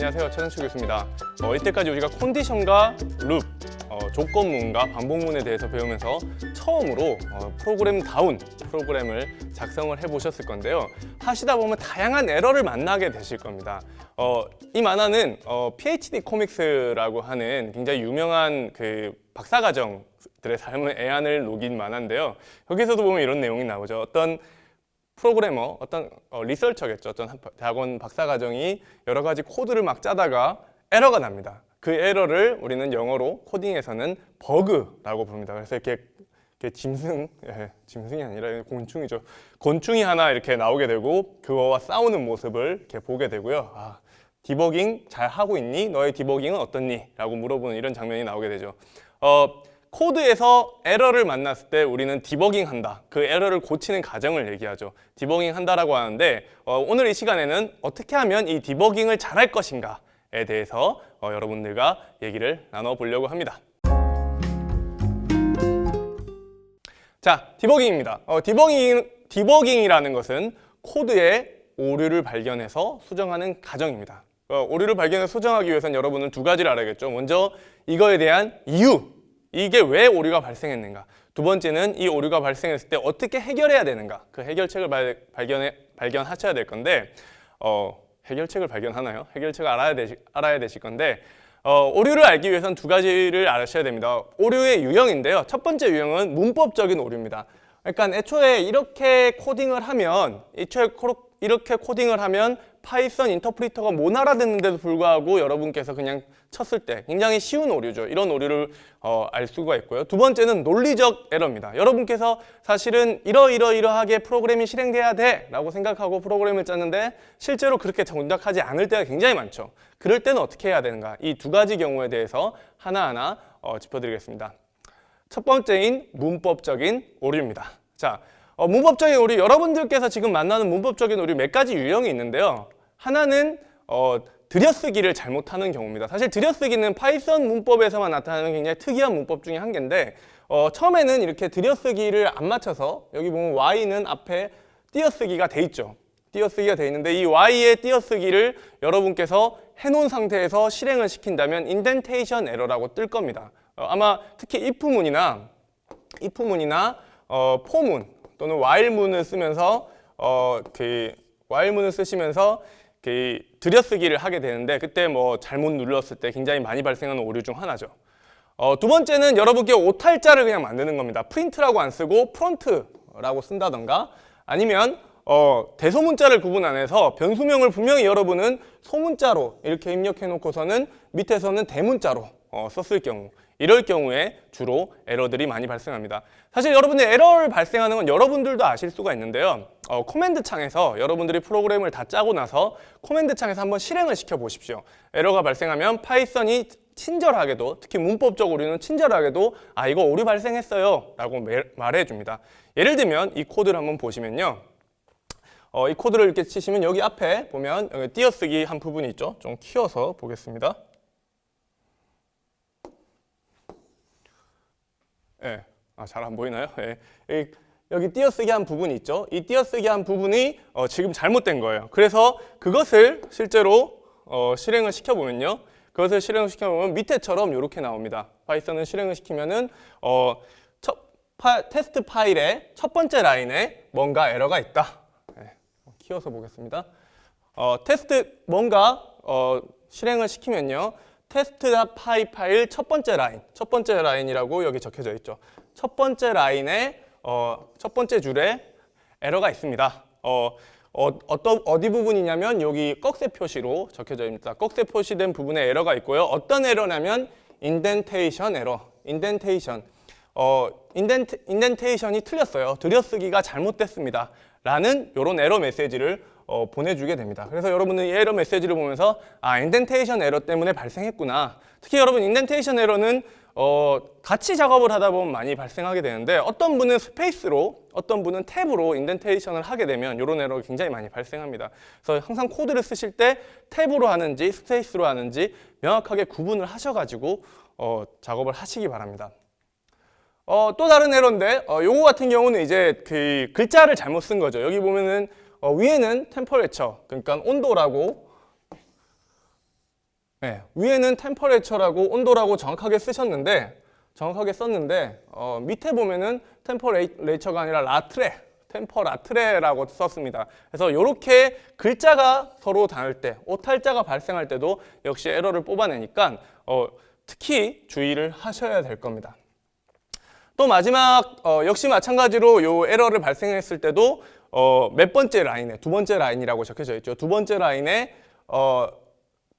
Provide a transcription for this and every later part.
안녕하세요, 최선출 교수입니다. 이때까지 우리가 컨디션과 룹, 조건문과 반복문에 대해서 배우면서 처음으로 프로그램다운 프로그램을 작성을 해보셨을 건데요. 하시다 보면 다양한 에러를 만나게 되실 겁니다. 이 만화는 PhD 코믹스라고 하는 굉장히 유명한 그 박사과정들의 삶의 애환을 녹인 만화인데요. 여기서도 보면 이런 내용이 나오죠. 어떤 프로그래머, 어떤 리서처겠죠. 어떤 대학원 박사과정이 여러 가지 코드를 막 짜다가 에러가 납니다. 그 에러를 우리는 영어로 코딩에서는 버그라고 부릅니다. 그래서 이렇게 짐승이 아니라 곤충이죠. 곤충이 하나 이렇게 나오게 되고 그거와 싸우는 모습을 이렇게 보게 되고요. 디버깅 잘 하고 있니? 너의 디버깅은 어떻니? 라고 물어보는 이런 장면이 나오게 되죠. 코드에서 에러를 만났을 때 우리는 디버깅 한다. 그 에러를 고치는 과정을 얘기하죠. 디버깅 한다라고 하는데 오늘 이 시간에는 어떻게 하면 이 디버깅을 잘할 것인가에 대해서 여러분들과 얘기를 나눠보려고 합니다. 자, 디버깅입니다. 디버깅이라는 것은 코드의 오류를 발견해서 수정하는 과정입니다. 오류를 발견해서 수정하기 위해서는 여러분은 두 가지를 알아야겠죠. 먼저 이거에 대한 이유, 이게 왜 오류가 발생했는가. 두 번째는 이 오류가 발생했을 때 어떻게 해결해야 되는가. 그 해결책을 발견하셔야 될 건데 해결책을 발견하나요? 해결책을 알아야 되실 건데 오류를 알기 위해서는 두 가지를 알으셔야 됩니다. 오류의 유형인데요. 첫 번째 유형은 문법적인 오류입니다. 그러니까 애초에 이렇게 코딩을 하면 파이썬 인터프리터가 못 알아듣는데도 불구하고 여러분께서 그냥 쳤을 때 굉장히 쉬운 오류죠. 이런 오류를 알 수가 있고요. 두 번째는 논리적 에러입니다. 여러분께서 사실은 이러이러하게 프로그램이 실행돼야 돼 라고 생각하고 프로그램을 짰는데 실제로 그렇게 정확하지 않을 때가 굉장히 많죠. 그럴 때는 어떻게 해야 되는가. 이 두 가지 경우에 대해서 하나하나 짚어드리겠습니다. 첫 번째인 문법적인 오류입니다. 자, 문법적인 오류, 여러분들께서 지금 만나는 문법적인 오류 몇 가지 유형이 있는데요. 하나는 들여쓰기를 잘못하는 경우입니다. 사실 들여쓰기는 파이썬 문법에서만 나타나는 굉장히 특이한 문법 중에 한 개인데 처음에는 이렇게 들여쓰기를 안 맞춰서 여기 보면 y는 앞에 띄어쓰기가 돼 있죠. 띄어쓰기가 돼 있는데 이 y의 띄어쓰기를 여러분께서 해놓은 상태에서 실행을 시킨다면 인덴테이션 에러라고 뜰 겁니다. 아마 특히 if문이나 for문 또는 while문을 쓰면서 while문을 쓰시면서 들여쓰기를 하게 되는데 그때 뭐 잘못 눌렀을 때 굉장히 많이 발생하는 오류 중 하나죠. 두 번째는 여러분께 오탈자를 그냥 만드는 겁니다. 프린트라고 안 쓰고 프론트라고 쓴다던가 아니면 대소문자를 구분 안 해서 변수명을 분명히 여러분은 소문자로 이렇게 입력해 놓고서는 밑에서는 대문자로 썼을 경우, 이럴 경우에 주로 에러들이 많이 발생합니다. 사실 여러분들 에러를 발생하는 건 여러분들도 아실 수가 있는데요. 코맨드 창에서 여러분들이 프로그램을 다 짜고 나서 코맨드 창에서 한번 실행을 시켜 보십시오. 에러가 발생하면 파이썬이 친절하게도, 특히 문법적 오류는 친절하게도 이거 오류 발생했어요 라고 말해 줍니다. 예를 들면 이 코드를 한번 보시면요. 이 코드를 이렇게 치시면 여기 앞에 보면 여기 띄어쓰기 한 부분이 있죠. 좀 키워서 보겠습니다. 예, 잘 안 보이나요? 예. 여기 띄어쓰기 한 부분이 있죠. 이 띄어쓰기 한 부분이 지금 잘못된 거예요. 그래서 그것을 실제로 실행을 시켜보면요. 그것을 실행을 시켜보면 밑에처럼 이렇게 나옵니다. 파이썬을 실행을 시키면은 테스트 파일의 첫 번째 라인에 뭔가 에러가 있다. 예, 키워서 보겠습니다. 실행을 시키면요. 테스트.py 파일 첫 번째 라인이라고 여기 적혀져 있죠. 첫 번째 라인에 첫 번째 줄에 에러가 있습니다. 어디 부분이냐면 여기 꺽쇠 표시로 적혀져 있습니다. 꺽쇠 표시된 부분에 에러가 있고요. 어떤 에러냐면 인덴테이션 에러. 인덴테이션이 틀렸어요. 들여쓰기가 잘못됐습니다. 라는 이런 에러 메시지를 보내주게 됩니다. 그래서 여러분은 이 에러 메시지를 보면서 인덴테이션 에러 때문에 발생했구나. 특히 여러분 인덴테이션 에러는 같이 작업을 하다 보면 많이 발생하게 되는데 어떤 분은 스페이스로 어떤 분은 탭으로 인덴테이션을 하게 되면 이런 에러가 굉장히 많이 발생합니다. 그래서 항상 코드를 쓰실 때 탭으로 하는지 스페이스로 하는지 명확하게 구분을 하셔가지고 작업을 하시기 바랍니다. 또 다른 에러인데 요거 같은 경우는 이제 그 글자를 잘못 쓴 거죠. 여기 보면은 위에는 템퍼레처, 그러니까 온도라고 네, 위에는 템퍼레처라고 온도라고 정확하게 썼는데 밑에 보면은 템퍼레이처가 아니라 템퍼라트레라고 썼습니다. 그래서 이렇게 글자가 서로 다를 때, 오탈자가 발생할 때도 역시 에러를 뽑아내니까 특히 주의를 하셔야 될 겁니다. 또 마지막 역시 마찬가지로 요 에러를 발생했을 때도 몇 번째 라인에, 두 번째 라인이라고 적혀져 있죠. 두 번째 라인에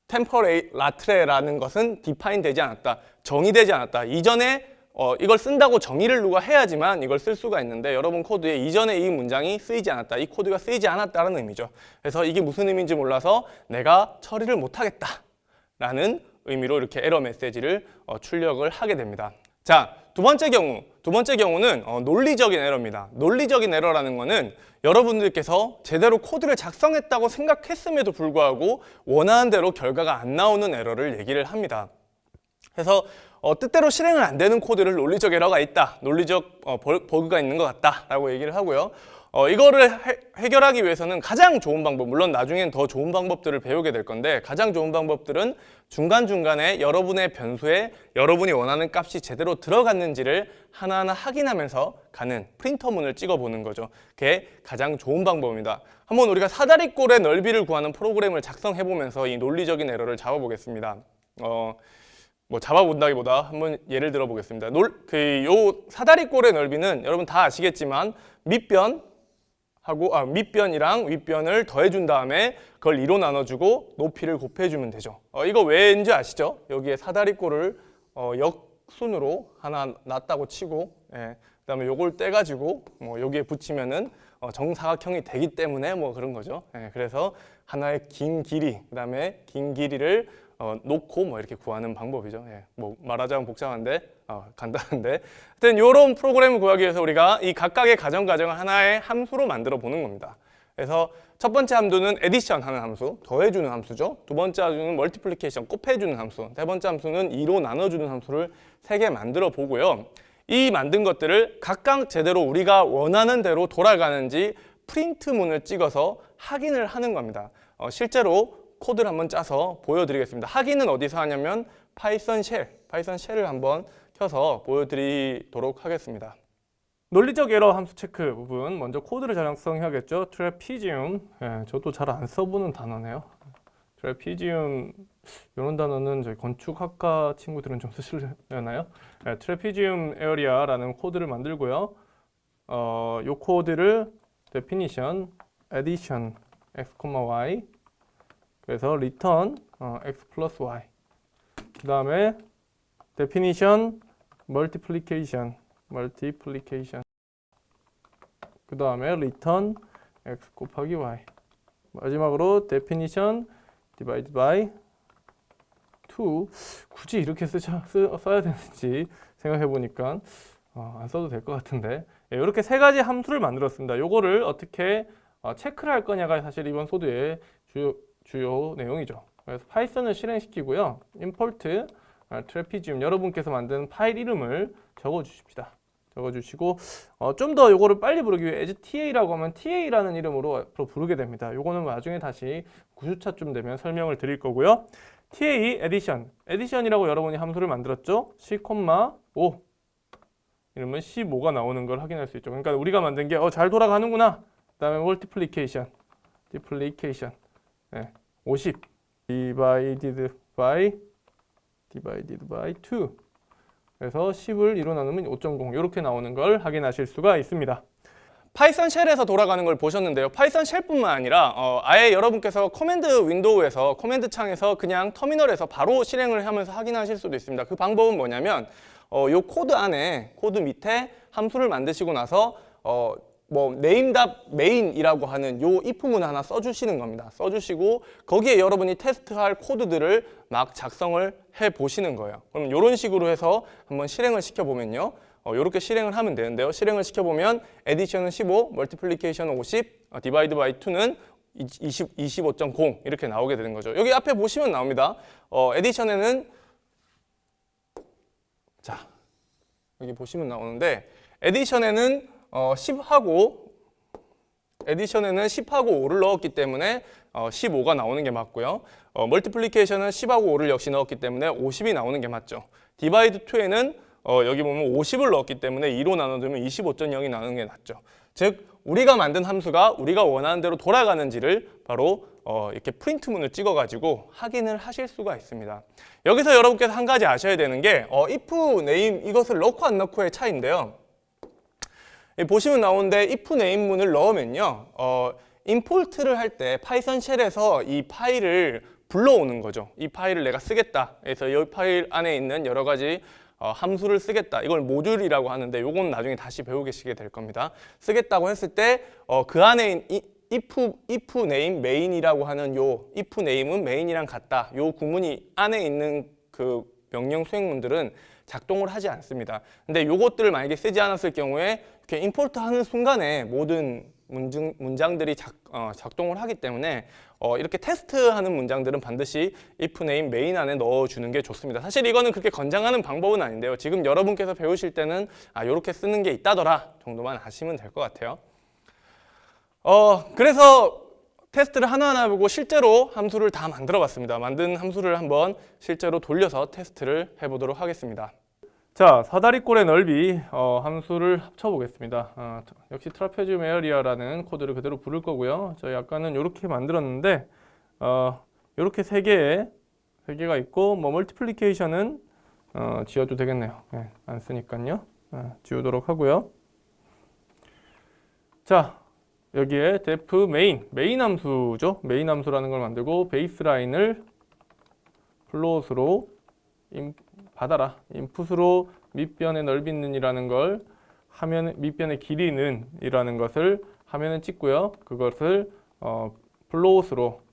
템퍼레이라트레라는 것은 디파인 되지 않았다, 정의되지 않았다. 이전에 이걸 쓴다고 정의를 누가 해야지만 이걸 쓸 수가 있는데 여러분 코드에 이전에 이 문장이 쓰이지 않았다, 이 코드가 쓰이지 않았다는 의미죠. 그래서 이게 무슨 의미인지 몰라서 내가 처리를 못하겠다 라는 의미로 이렇게 에러 메시지를 출력을 하게 됩니다. 자, 두 번째 경우는 논리적인 에러입니다. 논리적인 에러라는 거는 여러분들께서 제대로 코드를 작성했다고 생각했음에도 불구하고 원하는 대로 결과가 안 나오는 에러를 얘기를 합니다. 그래서 뜻대로 실행을 안 되는 코드를 논리적 에러가 있다, 논리적 버그가 있는 것 같다 라고 얘기를 하고요. 이거를 해결하기 위해서는 가장 좋은 방법, 물론 나중엔 더 좋은 방법들을 배우게 될 건데 가장 좋은 방법들은 중간중간에 여러분의 변수에 여러분이 원하는 값이 제대로 들어갔는지를 하나하나 확인하면서 가는 프린터문을 찍어보는 거죠. 그게 가장 좋은 방법입니다. 한번 우리가 사다리꼴의 넓이를 구하는 프로그램을 작성해보면서 이 논리적인 에러를 잡아보겠습니다. 잡아본다기보다 한번 예를 들어보겠습니다. 요 사다리꼴의 넓이는 여러분 다 아시겠지만 밑변이랑 윗변을 더해준 다음에 그걸 2로 나눠주고 높이를 곱해주면 되죠. 이거 왜인지 아시죠? 여기에 사다리꼴을 역순으로 하나 놨다고 치고, 그다음에 요걸 떼가지고 여기에 붙이면은 정사각형이 되기 때문에 그런 거죠. 그래서 하나의 긴 길이, 그다음에 긴 길이를 놓고 이렇게 구하는 방법이죠. 말하자면 복잡한데 간단한데, 하여튼 이런 프로그램을 구하기 위해서 우리가 이 각각의 가정을 하나의 함수로 만들어 보는 겁니다. 그래서 첫 번째 함수는 addition 하는 함수, 더해주는 함수죠. 두 번째 함수는 multiplication, 곱해주는 함수. 세 번째 함수는 2로 나눠주는 함수를 3개 만들어 보고요. 이 만든 것들을 각각 제대로 우리가 원하는 대로 돌아가는지 프린트문을 찍어서 확인을 하는 겁니다. 실제로 코드를 한번 짜서 보여드리겠습니다. 확인은 어디서 하냐면 파이썬 쉘을 한번 켜서 보여드리도록 하겠습니다. 논리적 에러 함수 체크 부분, 먼저 코드를 작성해야겠죠. 트래피지움, 저도 잘 안 써보는 단어네요. 트래피지움, 이런 단어는 저희 건축학과 친구들은 좀 쓰시려나요? 트래피지움 에어리아라는 코드를 만들고요. 이 코드를 definition, addition, x, y, 그래서 return x plus y, 그 다음에 definition multiplication, 그 다음에 return x 곱하기 y, 마지막으로 definition divide by 2. 굳이 이렇게 써야 되는지 생각해 보니까 안 써도 될 것 같은데, 이렇게 3가지 함수를 만들었습니다. 요거를 어떻게 체크를 할 거냐가 사실 이번 소드의 주요 내용이죠. 그래서 파이썬을 실행시키고요. import trapezium, 여러분께서 만든 파일 이름을 적어주십시다. 적어주시고 좀 더 요거를 빨리 부르기 위해 as ta라고 하면 ta라는 이름으로 앞으로 부르게 됩니다. 요거는 나중에 다시 9주차쯤 되면 설명을 드릴 거고요. ta addition이라고 여러분이 함수를 만들었죠. c,5 이러면 15가 나오는 걸 확인할 수 있죠. 그러니까 우리가 만든 게 잘 돌아가는구나. 그 다음에 multiplication 50 divided by 2. 그래서 10을 2로 나누면 5.0 이렇게 나오는 걸 확인하실 수가 있습니다. 파이썬 쉘에서 돌아가는 걸 보셨는데요. 파이썬 쉘뿐만 아니라 아예 여러분께서 커맨드 윈도우에서 커맨드 창에서 그냥 터미널에서 바로 실행을 하면서 확인하실 수도 있습니다. 그 방법은 뭐냐면 요 코드 안에, 코드 밑에 함수를 만드시고 나서 name.main이라고 하는 요 if문 하나 써주시는 겁니다. 써주시고 거기에 여러분이 테스트할 코드들을 막 작성을 해 보시는 거예요. 그럼 이런 식으로 해서 한번 실행을 시켜보면요. 이렇게 실행을 하면 되는데요. 실행을 시켜보면 addition은 15, multiplication은 50, divide by 2는 25.0 이렇게 나오게 되는 거죠. 여기 앞에 보시면 나옵니다. addition에는 자 여기 보시면 나오는데 addition에는 10하고 5를 넣었기 때문에 15가 나오는 게 맞고요. 멀티플리케이션은 10하고 5를 역시 넣었기 때문에 50이 나오는 게 맞죠. 디바이드 2에는 여기 보면 50을 넣었기 때문에 2로 나눠두면 25.0이 나오는 게 맞죠. 즉 우리가 만든 함수가 우리가 원하는 대로 돌아가는지를 바로 이렇게 프린트문을 찍어가지고 확인을 하실 수가 있습니다. 여기서 여러분께서 한 가지 아셔야 되는 게 if name 이것을 넣고 안 넣고의 차이인데요. 보시면 나오는데 if name 문을 넣으면요, 임포트를 할 때 파이썬 쉘에서 이 파일을 불러오는 거죠. 이 파일을 내가 쓰겠다. 그래서 이 파일 안에 있는 여러 가지 함수를 쓰겠다. 이걸 모듈이라고 하는데 요건 나중에 다시 배우시게 될 겁니다. 쓰겠다고 했을 때 그 안에 if name main이라고 하는 요 if name은 main이랑 같다. 요 구문이 안에 있는 그 명령 수행문들은 작동을 하지 않습니다. 근데 요것들을 만약에 쓰지 않았을 경우에 이렇게 임포트 하는 순간에 모든 문장들이 작동을 하기 때문에 이렇게 테스트하는 문장들은 반드시 if name main 안에 넣어주는 게 좋습니다. 사실 이거는 그렇게 권장하는 방법은 아닌데요. 지금 여러분께서 배우실 때는 이렇게 쓰는 게 있다더라 정도만 아시면 될 것 같아요. 그래서 테스트를 하나하나 보고 실제로 함수를 다 만들어 봤습니다. 만든 함수를 한번 실제로 돌려서 테스트를 해보도록 하겠습니다. 자, 사다리꼴의 넓이 함수를 합쳐보겠습니다. 역시 트라페지움 에어리아라는 코드를 그대로 부를 거고요. 저희 아까는 이렇게 만들었는데 이렇게 세 개가 있고 멀티플리케이션은 지워도 되겠네요. 네, 안 쓰니까요. 지우도록 하고요. 자, 여기에 def 메인 함수죠. 메인 함수라는 걸 만들고 베이스라인을 플롯으로 받아라. 인풋으로 밑변의 넓이는 이라는 걸 밑변의 길이는 이라는 것을 화면에 찍고요. 그것을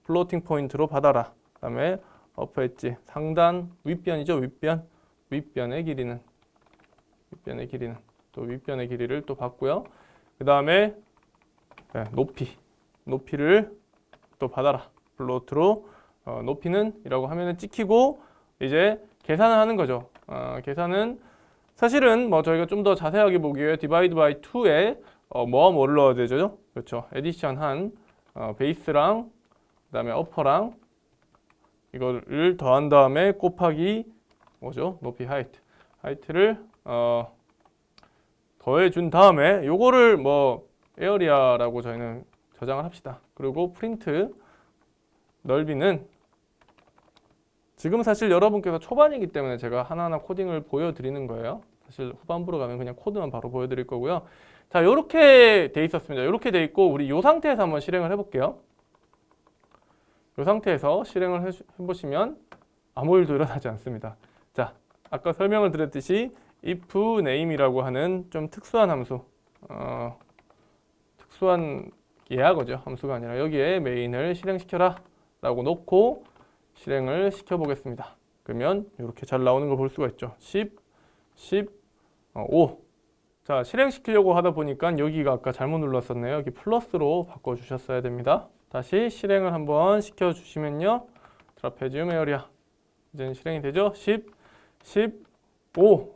플로팅 포인트로 받아라. 그 다음에 어퍼 엣지 상단 윗변이죠. 윗변의 길이는 또 윗변의 길이를 또 받고요. 그 다음에 높이를 또 받아라. 플로트로 높이는 이라고 화면에 찍히고 이제 계산을 하는 거죠. 계산은 사실은 저희가 좀 더 자세하게 보기 위해 divide by 2에 뭐를 넣어야 되죠? 그렇죠. 에디션 한 베이스랑 그다음에 어퍼랑 이거를 더한 다음에 곱하기 높이 하이트를 더해 준 다음에 요거를 에어리아라고 저희는 저장을 합시다. 그리고 프린트 넓이는 지금 사실 여러분께서 초반이기 때문에 제가 하나하나 코딩을 보여드리는 거예요. 사실 후반부로 가면 그냥 코드만 바로 보여드릴 거고요. 자, 이렇게 돼 있었습니다. 이렇게 돼 있고 우리 이 상태에서 한번 실행을 해볼게요. 이 상태에서 실행을 해보시면 아무 일도 일어나지 않습니다. 자, 아까 설명을 드렸듯이 if name이라고 하는 좀 특수한 함수, 특수한 예하거죠. 함수가 아니라 여기에 main을 실행시켜라 라고 놓고 실행을 시켜보겠습니다. 그러면 이렇게 잘 나오는 걸 볼 수가 있죠. 5. 자, 실행시키려고 하다 보니까 여기가 아까 잘못 눌렀었네요. 여기 플러스로 바꿔주셨어야 됩니다. 다시 실행을 한번 시켜주시면요. 트라페지움 에어리아. 이제는 실행이 되죠. 15.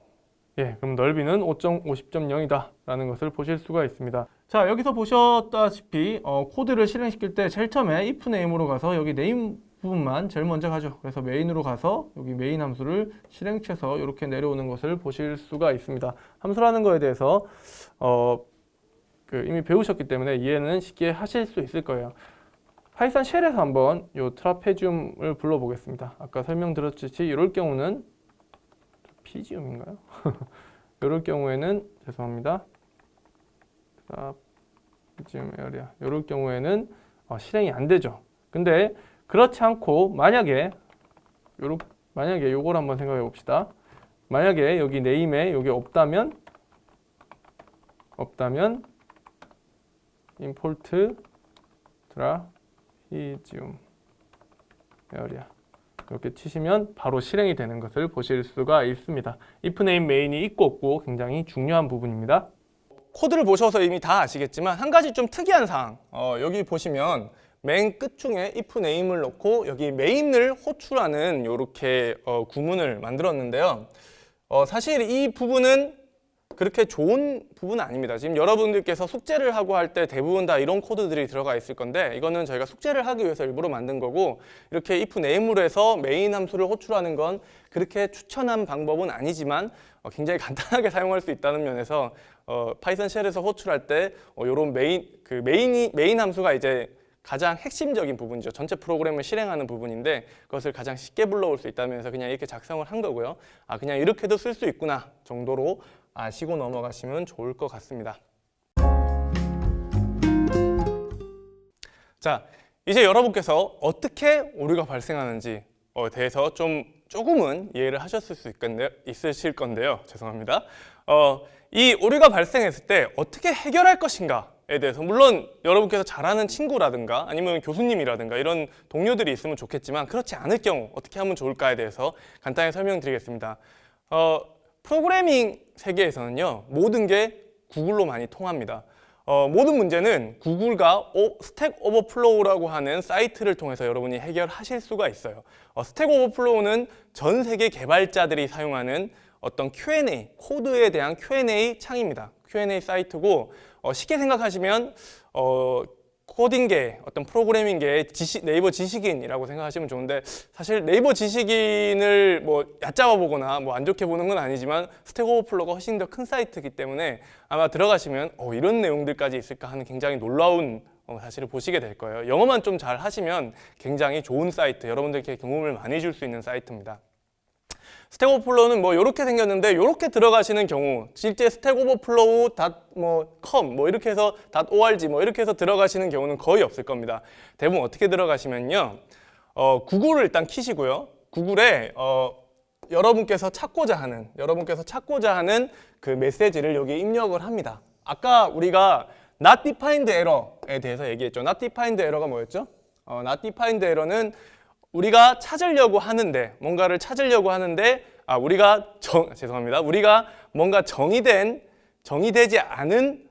예, 그럼 넓이는 50.0이다 라는 것을 보실 수가 있습니다. 자, 여기서 보셨다시피 코드를 실행시킬 때 제일 처음에 if name으로 가서 여기 name 부분만 제일 먼저 가죠. 그래서 메인으로 가서 여기 메인 함수를 실행시켜서 이렇게 내려오는 것을 보실 수가 있습니다. 함수라는 거에 대해서 이미 배우셨기 때문에 이해는 쉽게 하실 수 있을 거예요. 파이썬 쉘에서 한번 이 트라페지움을 불러보겠습니다. 아까 설명드렸듯이 이럴 경우는 피지움인가요? 이럴 경우에는 죄송합니다. 트라페지움 에어리아. 이럴 경우에는 실행이 안 되죠. 근데 그렇지 않고 만약에 요걸 한번 생각해 봅시다. 만약에 여기 네임에 여기 없다면 import trapezium area 이렇게 치시면 바로 실행이 되는 것을 보실 수가 있습니다. if name main이 있고 없고 굉장히 중요한 부분입니다. 코드를 보셔서 이미 다 아시겠지만 한 가지 좀 특이한 사항, 여기 보시면 맨 끝중에 if name을 넣고 여기 main을 호출하는 이렇게 구문을 만들었는데요. 사실 이 부분은 그렇게 좋은 부분은 아닙니다. 지금 여러분들께서 숙제를 하고 할 때 대부분 다 이런 코드들이 들어가 있을 건데 이거는 저희가 숙제를 하기 위해서 일부러 만든 거고 이렇게 if name으로 해서 메인 함수를 호출하는 건 그렇게 추천한 방법은 아니지만 굉장히 간단하게 사용할 수 있다는 면에서 파이썬 쉘에서 호출할 때 이런 메인 함수가 이제 가장 핵심적인 부분이죠. 전체 프로그램을 실행하는 부분인데 그것을 가장 쉽게 불러올 수 있다면서 그냥 이렇게 작성을 한 거고요. 그냥 이렇게도 쓸 수 있구나 정도로 아시고 넘어가시면 좋을 것 같습니다. 자, 이제 여러분께서 어떻게 오류가 발생하는지 대해서 조금은 이해를 하셨을 수 있으실 건데요. 죄송합니다. 이 오류가 발생했을 때 어떻게 해결할 것인가에 대해서 물론 여러분께서 잘 아는 친구라든가 아니면 교수님이라든가 이런 동료들이 있으면 좋겠지만 그렇지 않을 경우 어떻게 하면 좋을까에 대해서 간단히 설명드리겠습니다. 프로그래밍 세계에서는요 모든 게 구글로 많이 통합니다. 모든 문제는 구글과 스택 오버플로우라고 하는 사이트를 통해서 여러분이 해결하실 수가 있어요. 스택 오버플로우는 전 세계 개발자들이 사용하는 어떤 Q&A, 코드에 대한 Q&A 창입니다. Q&A 사이트고 쉽게 생각하시면 코딩계, 어떤 프로그래밍계의 네이버 지식인이라고 생각하시면 좋은데 사실 네이버 지식인을 뭐 얕잡아 보거나 뭐 안 좋게 보는 건 아니지만 스택 오버플로우가 훨씬 더 큰 사이트이기 때문에 아마 들어가시면 이런 내용들까지 있을까 하는 굉장히 놀라운 사실을 보시게 될 거예요. 영어만 좀 잘 하시면 굉장히 좋은 사이트, 여러분들께 도움을 많이 줄 수 있는 사이트입니다. 스택 오버플로우는 뭐 이렇게 생겼는데 이렇게 들어가시는 경우 실제 스택 오버플로우 .com 이렇게 해서 .org 이렇게 해서 들어가시는 경우는 거의 없을 겁니다. 대부분 어떻게 들어가시면요. 구글을 일단 키시고요. 구글에 여러분께서 찾고자 하는 그 메시지를 여기 입력을 합니다. 아까 우리가 not defined error에 대해서 얘기했죠. not defined error가 뭐였죠? not defined error는 우리가 찾으려고 하는데 뭔가를 찾으려고 하는데 우리가 뭔가 정의되지 않은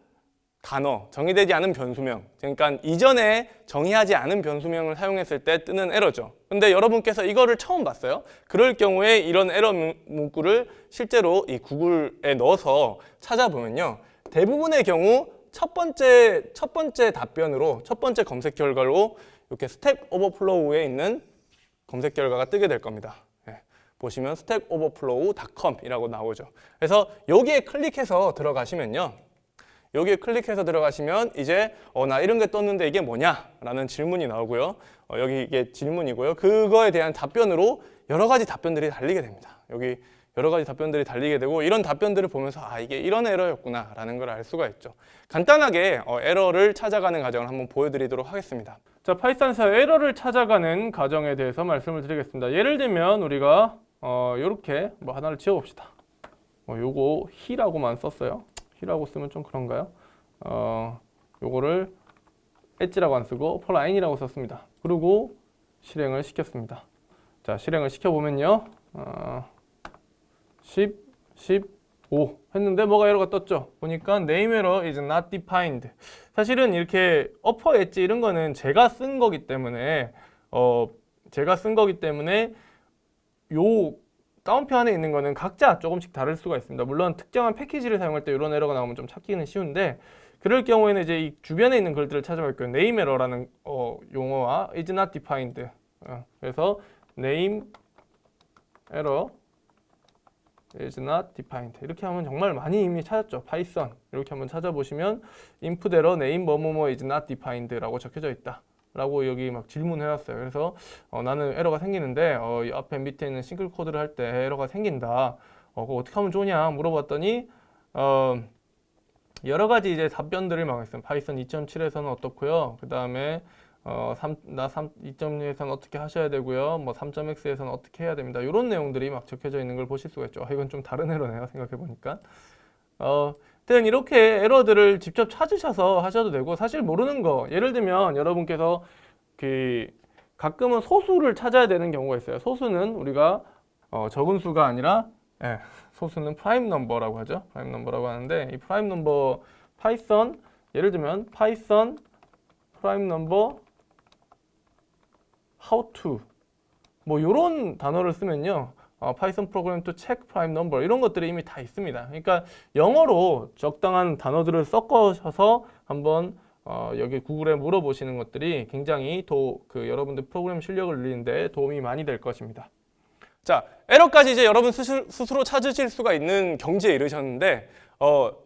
단어, 정의되지 않은 변수명, 그러니까 이전에 정의하지 않은 변수명을 사용했을 때 뜨는 에러죠. 근데 여러분께서 이거를 처음 봤어요. 그럴 경우에 이런 에러 문구를 실제로 이 구글에 넣어서 찾아보면요. 대부분의 경우 첫 번째 답변으로, 첫 번째 검색 결과로 이렇게 스택 오버플로우에 있는 검색 결과가 뜨게 될 겁니다. 보시면 stackoverflow.com 이라고 나오죠. 그래서 여기에 클릭해서 들어가시면요. 이제 나 이런 게 떴는데 이게 뭐냐? 라는 질문이 나오고요. 여기 이게 질문이고요. 그거에 대한 답변으로 여러 가지 답변들이 달리게 됩니다. 여기 여러 가지 답변들이 달리게 되고 이런 답변들을 보면서 이게 이런 에러였구나 라는 걸 알 수가 있죠. 간단하게 에러를 찾아가는 과정을 한번 보여드리도록 하겠습니다. 자, 파이썬에서 에러를 찾아가는 과정에 대해서 말씀을 드리겠습니다. 예를 들면 우리가 이렇게 하나를 지어봅시다. 요거 he라고만 썼어요. he라고 쓰면 좀 그런가요? 요거를 엣지라고 안 쓰고 for line이라고 썼습니다. 그리고 실행을 시켰습니다. 자, 실행을 시켜보면요. 15 했는데 뭐가 에러가 떴죠? 보니까 name error is not defined. 사실은 이렇게 upper 엣지 이런 거는 제가 쓴 거기 때문에 요 다운표 안에 있는 거는 각자 조금씩 다를 수가 있습니다. 물론 특정한 패키지를 사용할 때 이런 에러가 나오면 좀 찾기는 쉬운데 그럴 경우에는 이제 이 주변에 있는 글들을 찾아볼 거예요. name error라는 용어와 is not defined. 그래서 name error is not defined 이렇게 하면 정말 많이 이미 찾았죠. 파이썬 이렇게 한번 찾아보시면 input error name 뭐뭐뭐 is not defined 라고 적혀져 있다 라고 여기 막 질문해놨어요. 그래서 나는 에러가 생기는데 이 앞에 밑에 있는 싱글 코드를 할 때 에러가 생긴다. 그거 어떻게 하면 좋냐 물어봤더니 여러 가지 이제 답변들을 막 했어요. 파이썬 2.7에서는 어떻고요. 그 다음에 2.0에서는 어떻게 하셔야 되고요. 3.x에서는 어떻게 해야 됩니다. 이런 내용들이 막 적혀져 있는 걸 보실 수가 있죠. 이건 좀 다른 에러네요. 생각해 보니까. 하여튼 이렇게 에러들을 직접 찾으셔서 하셔도 되고 사실 모르는 거 예를 들면 여러분께서 가끔은 소수를 찾아야 되는 경우가 있어요. 소수는 우리가 적은 수가 아니라 소수는 프라임 넘버라고 하죠. 프라임 넘버라고 하는데 이 프라임 넘버 파이썬 예를 들면 파이썬 프라임 넘버 how to 요런 단어를 쓰면요. 파이썬 프로그램 to check prime number 이런 것들이 이미 다 있습니다. 그러니까 영어로 적당한 단어들을 섞어서 한번 여기 구글에 물어보시는 것들이 굉장히 여러분들 프로그램 실력을 늘리는데 도움이 많이 될 것입니다. 자, 에러까지 이제 여러분 스스로 찾으실 수가 있는 경지에 이르셨는데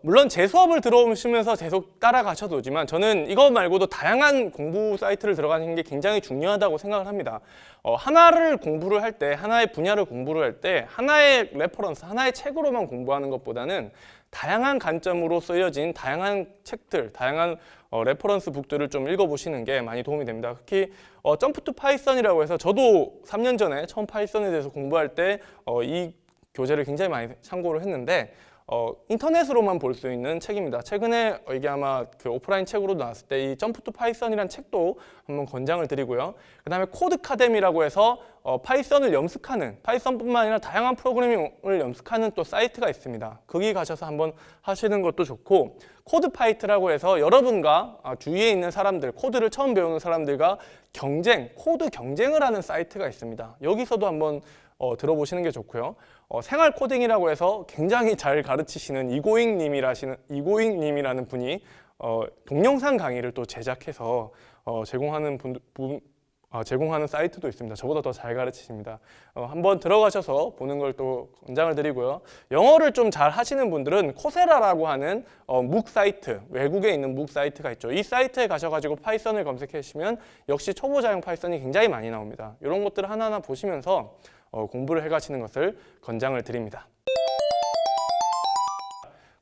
물론 제 수업을 들어오시면서 계속 따라가셔도 되지만 저는 이거 말고도 다양한 공부 사이트를 들어가는 게 굉장히 중요하다고 생각을 합니다. 하나를 공부를 할 때, 하나의 분야를 공부를 할 때 하나의 레퍼런스, 하나의 책으로만 공부하는 것보다는 다양한 관점으로 쓰여진 다양한 책들, 다양한 레퍼런스 북들을 좀 읽어보시는 게 많이 도움이 됩니다. 특히 점프 투 파이썬이라고 해서 저도 3년 전에 처음 파이썬에 대해서 공부할 때 이 교재를 굉장히 많이 참고를 했는데 인터넷으로만 볼 수 있는 책입니다. 최근에 이게 아마 그 오프라인 책으로 나왔을 때 이 점프 투 파이썬이라는 책도 한번 권장을 드리고요. 그 다음에 코드카뎀이라고 해서 파이썬을 염색하는, 파이썬뿐만 아니라 다양한 프로그래밍을 염색하는 또 사이트가 있습니다. 거기 가셔서 한번 하시는 것도 좋고, 코드파이트라고 해서 여러분과 주위에 있는 사람들, 코드를 처음 배우는 사람들과 코드 경쟁을 하는 사이트가 있습니다. 여기서도 한번 들어보시는 게 좋고요. 생활 코딩이라고 해서 굉장히 잘 가르치시는 이고잉님이라는 분이 동영상 강의를 또 제작해서 제공하는 사이트도 있습니다. 저보다 더 잘 가르치십니다. 한번 들어가셔서 보는 걸 또 권장을 드리고요. 영어를 좀 잘 하시는 분들은 코세라라고 하는 묵 사이트, 외국에 있는 묵 사이트가 있죠. 이 사이트에 가셔가지고 파이썬을 검색해 주시면 역시 초보자용 파이썬이 굉장히 많이 나옵니다. 이런 것들을 하나하나 보시면서 공부를 해가시는 것을 권장을 드립니다.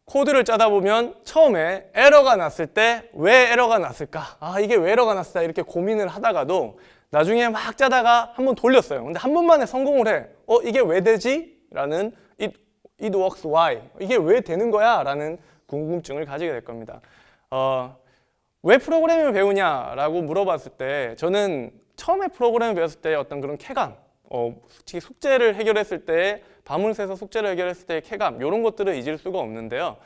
코드를 짜다 보면 처음에 에러가 났을 때 왜 에러가 났을까? 이게 왜 에러가 났을까? 이렇게 고민을 하다가도 나중에 막 짜다가 한번 돌렸어요. 근데 한 번만에 성공을 해. 이게 왜 되지? 라는 it works why? 이게 왜 되는 거야? 라는 궁금증을 가지게 될 겁니다. 왜 프로그래밍을 배우냐라고 물어봤을 때 저는 처음에 프로그래밍을 배웠을 때 어떤 그런 쾌감, 특히 숙제를 해결했을 때 밤을 새서 숙제를 해결했을 때의 쾌감 이런 것들을 잊을 수가 없는데요.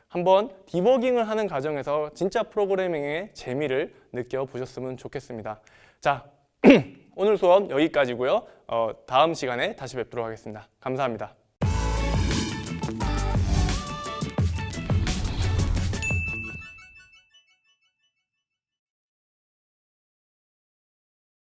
한번 디버깅을 하는 과정에서 진짜 프로그래밍의 재미를 느껴보셨으면 좋겠습니다. 자, 오늘 수업 여기까지고요. 다음 시간에 다시 뵙도록 하겠습니다. 감사합니다.